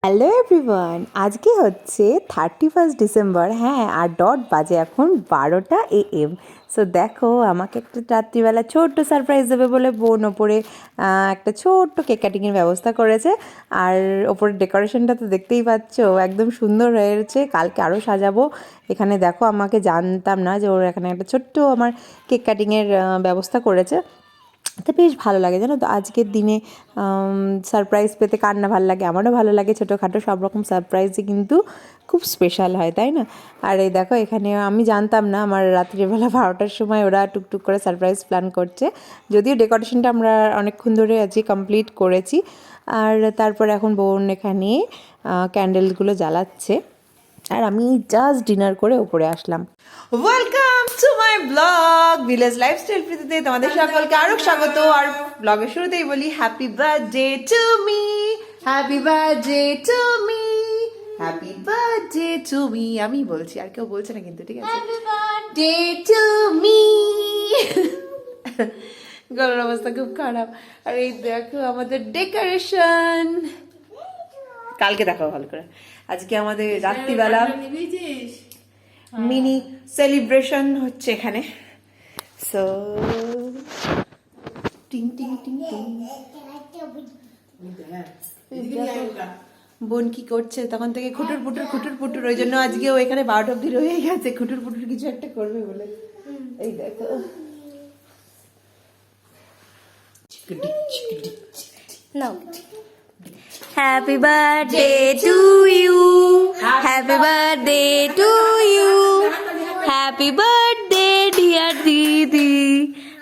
Hello everyone, আজকে হচ্ছে 31 December. হ্যাঁ, আর ডট বাজে এখন 12টা AM। সো দেখো, আমাকে একটা রাত্রিবেলা ছোট্ট সারপ্রাইজ দেবে বলে বোন ওপরে একটা ছোট্ট কেক কাটিংয়ের ব্যবস্থা করেছে। আর ওপরের ডেকোরেশনটা তো দেখতেই পাচ্ছ, একদম সুন্দর হয়েছে। কালকে আরও সাজাবো। এখানে দেখো, আমাকে জানতাম না যে ওর এখানে একটা ছোট্ট আমার কেক কাটিংয়ের ব্যবস্থা করেছে। তো বেশ ভালো লাগে, জানো তো, আজকের দিনে সারপ্রাইজ পেতে কার না ভালো লাগে। আমারও ভালো লাগে, ছোটোখাটো সব রকম সারপ্রাইজই কিন্তু খুব স্পেশাল হয়, তাই না? আর এই দেখো, এখানে আমি জানতাম না আমার রাত্রিবেলা 12টার সময় ওরা টুকটুক করে সারপ্রাইজ প্ল্যান করছে। যদিও ডেকোরেশনটা আমরা অনেকক্ষণ ধরে আজকে কমপ্লিট করেছি। আর তারপর এখন বোন এখানে ক্যান্ডেলগুলো জ্বালাচ্ছে, আর আমি জাস্ট ডিনার করে উপরে আসলাম। Welcome to my blog village lifestyle প্রীতিতে তোমাদের সকলকে আরো স্বাগত। আর ব্লগের শুরুতেই বলি happy birthday to me, happy birthday to me, happy birthday to me. আমি বলছি, আর কেউ বলছে না কিন্তু, ঠিক আছে? Happy birthday to me. গলার অবস্থা খুব খারাপ। আর এই দেখো আমাদের ডেকোরেশন, কালকে দেখো ভালো করে। আজকে আমাদের রাত্রিবেলা মিনি সেলিব্রেশন হচ্ছে এখানে। সো টিং টিং টিং টিং। বোন কি করছে তখন থেকে? খুটুর পুটুর খুটুর পুটুর। ওই জন্য আজকে ও এখানে 12টা অব্দি রয়ে গেছে, খুটুর পুটুর কিছু একটা করবে বলে। এই দেখো, Happy birthday to you, happy birthday to you, happy birthday dear Didi,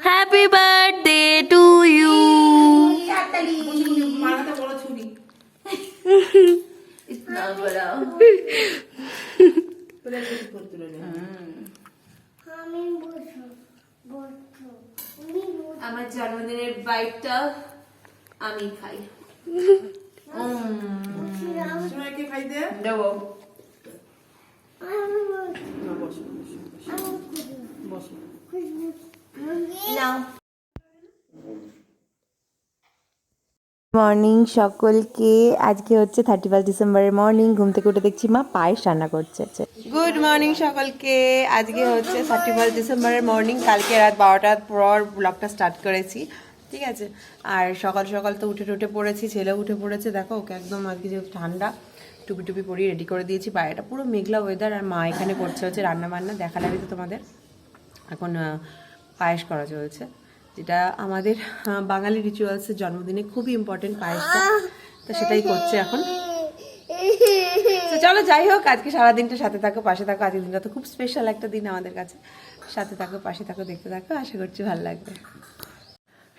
happy birthday to you. আমার জন্মদিনের বাইটটা আমি খাই। দেবো মর্নিং সকলকে। আজকে হচ্ছে 31 ডিসেম্বরের মর্নিং। ঘুম থেকে উঠে দেখছি মা পায়েস রান্না করছে। গুড মর্নিং সকলকে। আজকে হচ্ছে 31 ডিসেম্বরের মর্নিং। কালকে রাত 12টার পর ব্লগটা স্টার্ট করেছি, ঠিক আছে? আর সকাল সকাল তো উঠে পড়েছি, ছেলেও উঠে পড়েছে। দেখো, ওকে একদম আজকে যেহেতু ঠান্ডা, টুপি টুপি পরিয়ে রেডি করে দিয়েছি। বাইরেটা পুরো মেঘলা ওয়েদার, আর মা এখানে করছে হচ্ছে রান্না বান্না। দেখালামই তো তোমাদের, এখন পায়েস করা চলছে, যেটা আমাদের বাঙালি রিচুয়ালসের জন্মদিনে খুবই ইম্পর্টেন্ট পায়েসটা। তো সেটাই করছে এখন। তো চলো, যাই হোক, আজকে সারাদিনটা সাথে থাকো, পাশে থাকো। আজকের দিনটা তো খুব স্পেশাল একটা দিন আমাদের কাছে। সাথে থাকো, পাশে থাকো, দেখতে থাকো। আশা করছি ভালো লাগবে।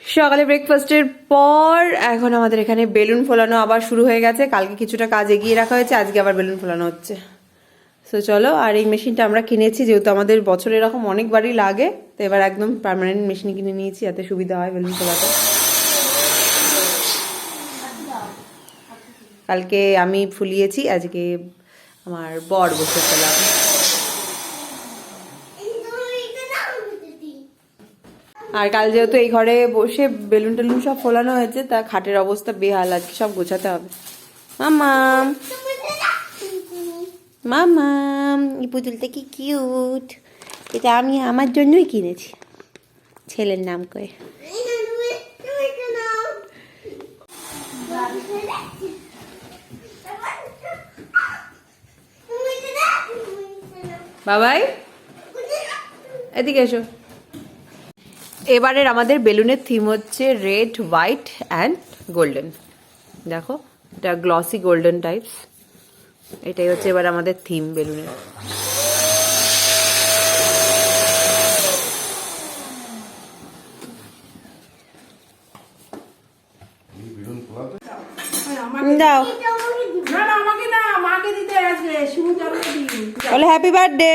সকালে ব্রেকফাস্টের পর এখন আমাদের এখানে বেলুন ফোলানো আবার শুরু হয়ে গেছে। কালকে কিছুটা কাজ এগিয়ে রাখা হয়েছে, আজকে আবার বেলুন ফোলানো হচ্ছে। সো চলো, আর এই মেশিনটা আমরা কিনেছি যেহেতু আমাদের বছরে এরকম অনেকবারই লাগে, তো এবার একদম পার্মানেন্ট মেশিন কিনে নিয়েছি, যাতে সুবিধা হয় বেলুন ফোলাতে। কালকে আমি ফুলিয়েছি, আজকে আমার বর বসে ফেলাম। আর কাল যেহেতু এই ঘরে বসে বেলুন টেলুন সব ফোলানো হয়েছে, তা খাটের অবস্থা বেহাল, আজকে সব গোছাতে হবে। মামাম মামাম, এই পুতুলটা কি কিউট! এটা আমি আমার জন্যই কিনেছি, ছেলের নাম করে। বাবাই, এদিকে এসো। এবারের আমাদের বেলুনের থিম হচ্ছে রেড, হোয়াইট অ্যান্ড গোল্ডেন। দেখো, এটা গ্লসি গোল্ডেন টাইপস। এটাই হচ্ছে এবার আমাদের থিম বেলুনের। যাও, বলো হ্যাপি বার্থডে।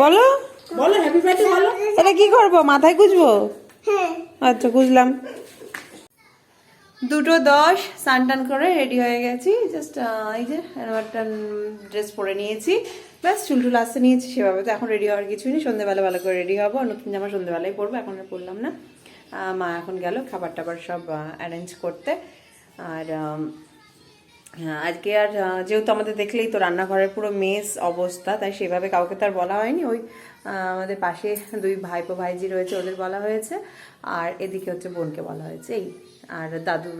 বলো বলো হ্যাপি বার্থডে বলো। এটা কি করবো, মাথায় গুজবো? আচ্ছা, গুজলাম। 2:10 স্নান টান করে রেডি হয়ে গেছি। জাস্ট এই যে একটা ড্রেস পরে নিয়েছি, ব্যাস চুল টুল আসতে নিয়েছি সেভাবে। তো এখন রেডি হওয়ার কিছুই নেই, সন্ধ্যেবেলা ভালো করে রেডি হবো। নতুন জামা সন্ধ্যেবেলায় পরবো, এখন আর পরলাম না। মা এখন গেল খাবার টাবার সব অ্যারেঞ্জ করতে। আর হ্যাঁ, আজকে আর যেহেতু আমাদের দেখলেই তো রান্নাঘরের পুরো মেস অবস্থা, তাই সেভাবে কাউকে তো আর বলা হয়নি। ওই আমাদের পাশে দুই ভাইপো ভাইজি রয়েছে, ওদের বলা হয়েছে, আর এদিকে হচ্ছে বোনকে বলা হয়েছে এই, আর দাদু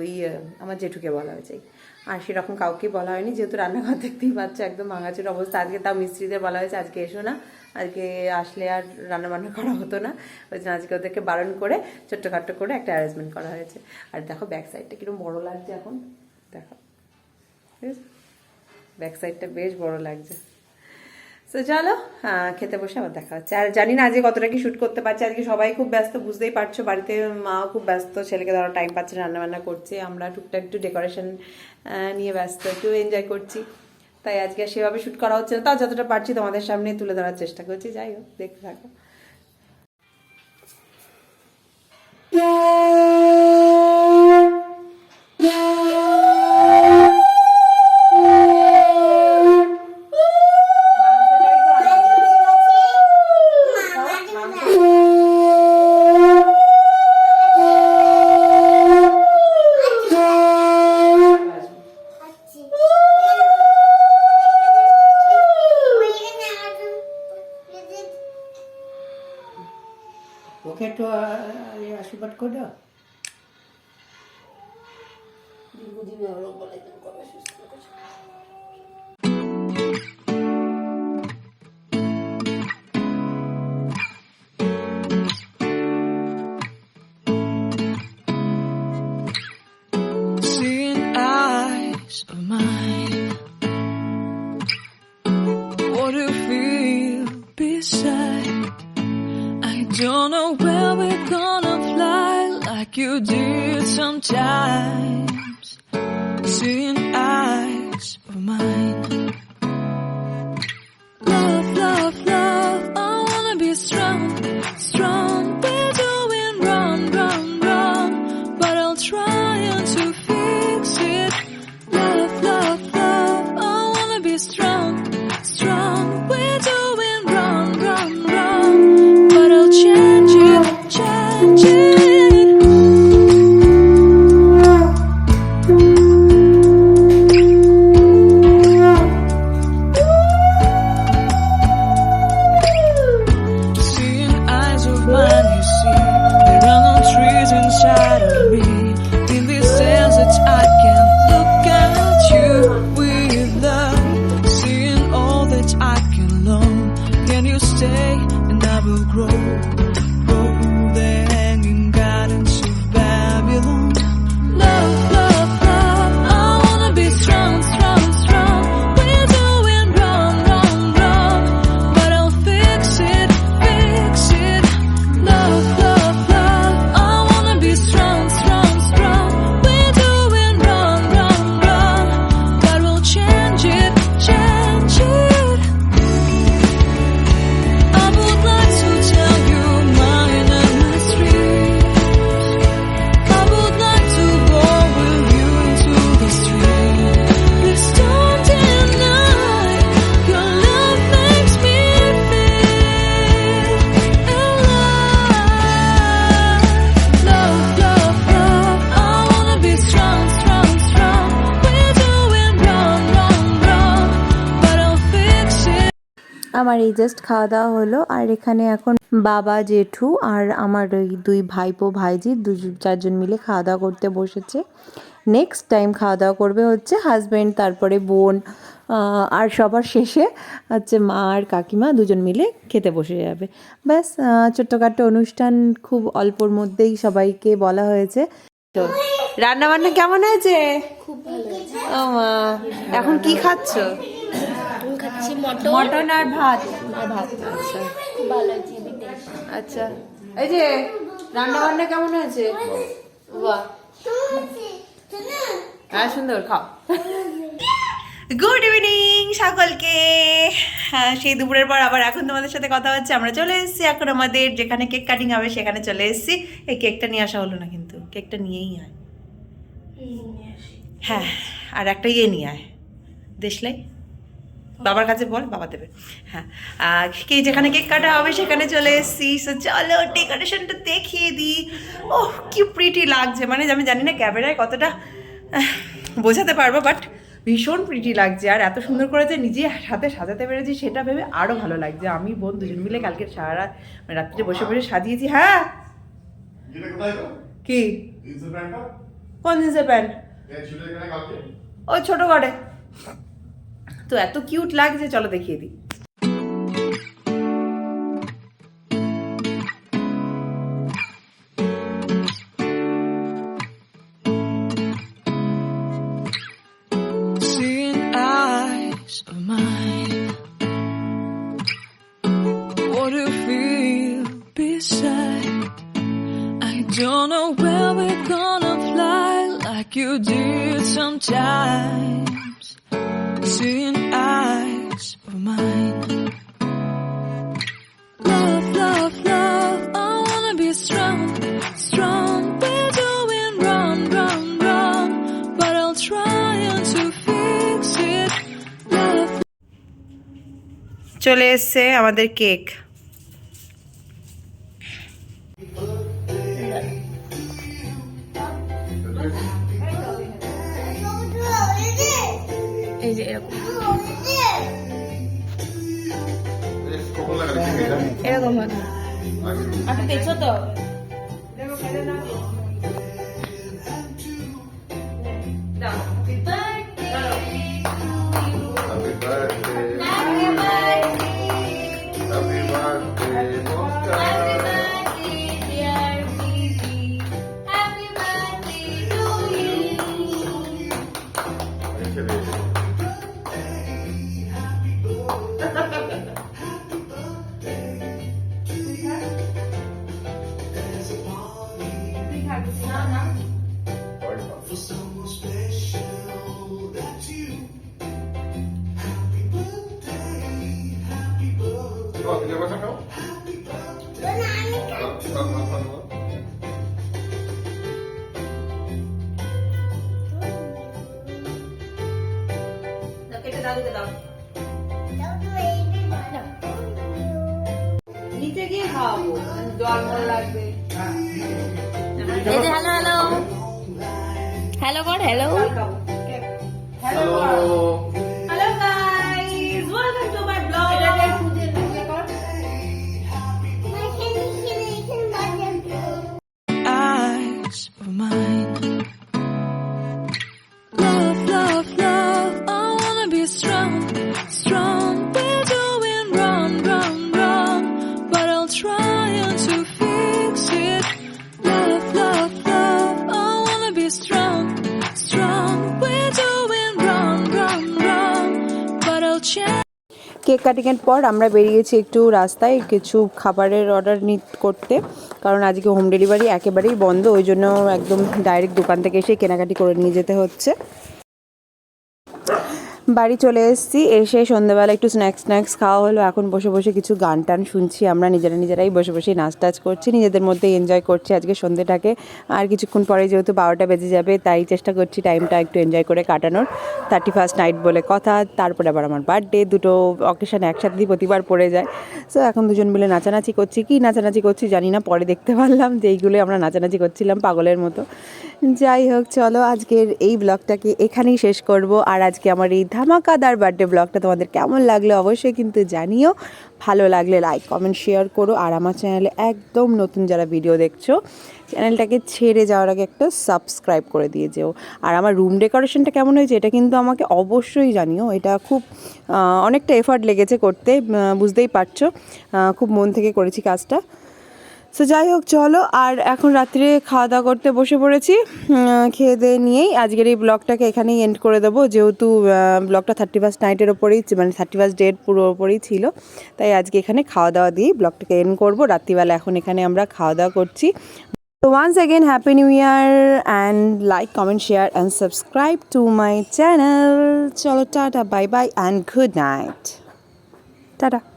আমার জেঠুকে বলা হয়েছে এই। আর সেরকম কাউকে বলা হয়নি, যেহেতু রান্নাঘর দেখতেই পাচ্ছে একদম ভাঙাচোর অবস্থা। আজকে তাও মিস্ত্রিদের বলা হয়েছে আজকে এসো না, আজকে আসলে আর রান্নাবান্না করা হতো না, ওই জন্য আজকে ওদেরকে বারণ করে ছোট্টখাট্টো করে একটা অ্যারেঞ্জমেন্ট করা হয়েছে। আর দেখো ব্যাক সাইডটা কিরকম বড় লাগছে এখন, দেখো ব্যাক সাইডটা বেশ বড় লাগছে। তো চলো খেতে বসে আবার দেখা হচ্ছে। আর জানি না আজকে কতটা কি শ্যুট করতে পারছি, আজকে সবাই খুব ব্যস্ত, বুঝতেই পারছো, বাড়িতে মাও খুব ব্যস্ত, ছেলেকে ধরো টাইম পাচ্ছে, রান্নাবান্না করছে, আমরা টুকটাক একটু ডেকোরেশন নিয়ে ব্যস্ত, একটু এনজয় করছি, তাই আজকে সেভাবে শ্যুট করা হচ্ছে না। তাও যতটা পারছি তোমাদের সামনে তুলে ধরার চেষ্টা করছি। যাই হোক, দেখতে থাকো। ওকে একটু আশীর্বাদ করে দাও। Seeing eyes of mine, what do you feel beside? I don't know where we're gonna fly like you did sometimes. Seeing eyes of mine, love, love, love, I wanna be strong, strong. We're doing wrong, wrong, wrong, but I'll try to fix it. Love, love, love, I wanna be strong, strong. We're doing wrong, wrong, wrong, but I'll change it, change it. Seeing eyes of mine, you see, there are no trees inside of me. In this sense that I can look at you with love. Seeing all that I can learn. Can you stay and I will grow? Grow the hanging gardens of Babylon. Love, love, love, I wanna be strong, strong, strong. We're doing wrong, wrong, wrong, but I'll fix it, fix it. Love, love, love, I wanna be strong, strong, strong. We're doing wrong, wrong, wrong, but we'll change it, change it. I would like to tell you mine and my street. I would like to go with you into the street. Please don't deny, your love makes me feel alive. Love, love, love, I wanna be strong, strong, strong. We're doing wrong, wrong, wrong, but I'll fix it. আমার এই just খাওয়া দাওয়া হলো, আর এখানে এখন বাবা, জেঠু আর আমার ওই দুই ভাইপো ভাইজি চারজন মিলে খাওয়া দাওয়া করতে বসেছে। নেক্সট টাইম খাওয়া দাওয়া করবে হচ্ছে হাজব্যান্ড, তারপরে বোন, আর সবার শেষে হচ্ছে মা আর কাকিমা দুজন মিলে খেতে বসে যাবে। ব্যাস, ছোট্টখাট্টো অনুষ্ঠান, খুব অল্পর মধ্যেই সবাইকে বলা হয়েছে। তো রান্না বান্না কেমন হয়েছে? খুব ভালো হয়েছে। ও মা, এখন কি খাচ্ছ? এখন খাচ্ছি মটন মটন আর ভাত। ভাত, আচ্ছা খুব ভালো হয়েছে বিদেশ। আচ্ছা। এই যে রান্না বান্না কেমন হয়েছে? বাহ, হ্যাঁ সুন্দর, খাও। গুড ইভিনিং সকলকে। হ্যাঁ, সেই দুপুরের পর আবার এখন তোমাদের সাথে কথা হচ্ছে। আমরা চলে এসেছি এখন আমাদের যেখানে কেক কাটিং হবে সেখানে চলে এসেছি। এই কেকটা নিয়ে আসা হলো না, কিন্তু কেকটা নিয়েই আয়। হ্যাঁ, আর একটা নিয়ে আয়, দেশলাই বাবার কাছে বল, বাবা দেবে। হ্যাঁ, কে যেখানে কেক কাটা হবে সেখানে চলে এসেছি। সো চলো ডেকোরেশনটা দেখিয়ে দিই। ওহ, কি প্রিটি লাগছে, মানে আমি জানি না ক্যামেরায় কতটা বোঝাতে পারবো, বাট ভীষণ প্রিটি লাগছে, আর এত সুন্দর করে যে নিজে হাতে সাজাতে পেরেছি সেটা ভেবে আরও ভালো লাগছে। আমি বোন দুজন মিলে কালকে সারা রাত রাত্রে বসে বসে সাজিয়েছি। হ্যাঁ কি কোন জিন্সের প্যান্ট? ওই ছোট ঘরে তো এত কিউট লাগছে, চলো দেখিয়ে দিই। Seeing eyes of mine, what do you feel beside? I don't know where we're gonna fly like you did sometimes. Seeing eyes of mine, love, love, love, I wanna be strong, strong. We're doing wrong, wrong, wrong, but I'll try to fix it. Love. চলে এসছে আমাদের cake. এই যে এরকম এরকম হবে। আপনি দেখছো তো? নিচে গিয়ে খাওয়াবো, জল ভালো লাগবে। এই যে হ্যালো হ্যালো হ্যালো কর hello hello hello guys, welcome to my blog. Eyes of mine, love, love, love, I wanna be strong, strong. We're doing wrong, wrong, wrong, but I'll try to fix it. Love, love, love, I wanna be strong, strong. We're doing wrong, wrong, wrong, but I'll change. Cake কাটিংয়ের পর আমরা বেরিয়েছি একটু রাস্তায় কিছু খাবারের order করতে, কারণ আজকে হোম ডেলিভারি একেবারেই বন্ধ, ওই জন্য একদম ডাইরেক্ট দোকান থেকে এসে কেনাকাটি করে নিয়ে যেতে হচ্ছে। বাড়ি চলে এসেছি, এসে সন্ধ্যেবেলা একটু স্ন্যাক্স খাওয়া হলো। এখন বসে বসে কিছু গান টান শুনছি, আমরা নিজেরাই বসে বসে নাচ টাচ করছি, নিজেদের মধ্যে এনজয় করছি আজকে সন্ধ্যেটাকে। আর কিছুক্ষণ পরে যেহেতু 12টা বেজে যাবে, তাই চেষ্টা করছি টাইমটা একটু এনজয় করে কাটানোর। 31st নাইট বলে কথা, তারপরে আবার আমার বার্থডে, দুটো অকেশন একসাথেই প্রতিবার পড়ে যায়। সো এখন দুজন মিলে নাচানাচি করছি, কি নাচানাচি করছি জানি না, পরে দেখতে পারলাম যে এইগুলোই আমরা নাচানাচি করছিলাম পাগলের মতো। যাই হোক, চলো আজকের এই ব্লগটাকে এখানেই শেষ করব। আর আজকে আমার এই ধামাকাদার বার্থডে ব্লগটা তোমাদের কেমন লাগলো অবশ্যই কিন্তু জানিও। ভালো লাগলে লাইক কমেন্ট শেয়ার করো, আর আমার চ্যানেলে একদম নতুন যারা ভিডিও দেখছো চ্যানেলটাকে ছেড়ে যাওয়ার আগে একটা সাবস্ক্রাইব করে দিয়ে যেও। আর আমার রুম ডেকোরেশনটা কেমন হয়েছে এটা কিন্তু আমাকে অবশ্যই জানিও, এটা খুব অনেকটা এফার্ট লেগেছে করতে, বুঝতেই পারছো, খুব মন থেকে করেছি কাজটা। সো যাই হোক চলো, আর এখন রাত্রে খাওয়া দাওয়া করতে বসে পড়েছি। খেয়ে দিয়ে নিয়েই আজকের এই ব্লগটাকে এখানেই এন্ড করে দেবো, যেহেতু ব্লগটা 31st নাইটের ওপরেই, মানে 31st ডের পুরো ওপরেই ছিল, তাই আজকে এখানে খাওয়া দাওয়া দিয়েই ব্লগটাকে এন্ড করবো। রাত্রিবেলা এখন এখানে আমরা খাওয়া দাওয়া করছি। So once again, Happy New Year, and like, comment, share and subscribe to my channel. Chalo, tata, bye bye and good night. Tata.